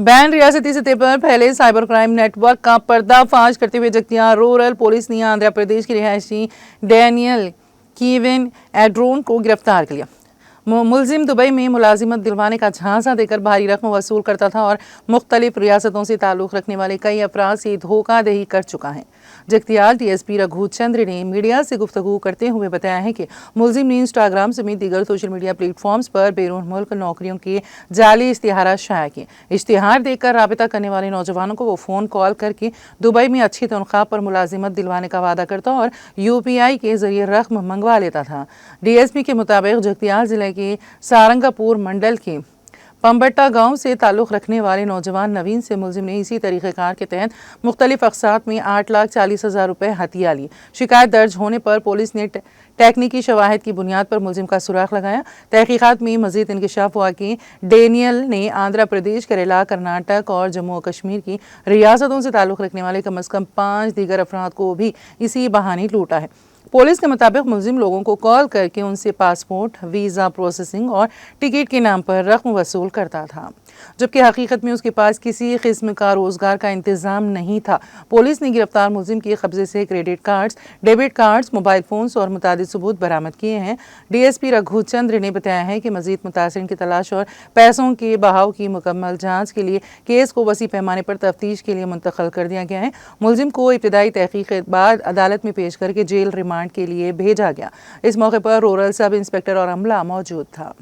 Ban रियासती सतह पर फैले साइबर क्राइम नेटवर्क का पर्दाफाश करते हुए जख्तियार रूरल पुलिस ने आंध्र प्रदेश की रिहायशी डैनियल कीविन एड्रोन को गिरफ्तार कर लिया। मुलजिम दुबई में मुलाजिमत दिलवाने का झांसा देकर भारी रकम वसूल करता था और मुख्तलिफ रियासतों से ताल्लुक़ रखने वाले कई अफराद से धोखाधड़ी कर चुका है। जख्तियार DSP रघु चंद्र ने मीडिया से गुफ्तगू करते हुए बताया है कि मुलजिम ने इंस्टाग्राम समेत दीगर सोशल मीडिया प्लेटफॉर्म्स पर बैरून मुल्क नौकरियों के जाली इश्तिहार शाया किए। इश्तिहार देखकर राबिता करने वाले नौजवानों को वो फ़ोन कॉल करके दुबई में अच्छी तनख्वाह पर मुलाजिमत दिलवाने का वादा करता और UPI के जरिए रकम मंगवा लेता था। DSP के मुताबिक जख्तियार जिले के सारंगापुर मंडल के पंबट्टा गांव से ताल्लुक़ रखने वाले नौजवान नवीन से मुलजिम ने इसी तरीक़ेकार के तहत मुख्तलिफ अक़सात में 8,40,000 रुपये हथिया ली। शिकायत दर्ज होने पर पुलिस ने टेक्निकी शवाहिद की बुनियाद पर मुलजिम का सुराग लगाया। तहकीक़ात में मज़ीद इंकशाफ हुआ कि डैनियल ने आंध्र प्रदेश, केरला, कर्नाटक और जम्मू और कश्मीर की रियासतों से ताल्लुक़ रखने वाले कम अज़ कम 5 दीगर अफराद को भी इसी बहाने लूटा है। पुलिस के मुताबिक मुलजिम लोगों को कॉल करके उनसे पासपोर्ट, वीज़ा प्रोसेसिंग और टिकट के नाम पर रकम वसूल करता था, जबकि हकीकत में उसके पास किसी किस्म का रोज़गार का इंतज़ाम नहीं था। पुलिस ने गिरफ्तार मुलजिम के कब्जे से credit cards, debit cards, mobile phones और मुतादिद सबूत बरामद किए हैं। DSP रघु चंद्र ने बताया है कि मज़ीद मुतासिरीन की तलाश और पैसों के बहाव की मुकम्मल जाँच के लिए केस को वसी पैमाने पर तफ्तीश के लिए मुंतकिल कर दिया गया है। मुलजिम को इब्तदाई तहकीक़ के बाद अदालत में पेश करके जेल रिमांड के लिए भेजा गया। इस मौके पर रूरल सब इंस्पेक्टर और अमला मौजूद था।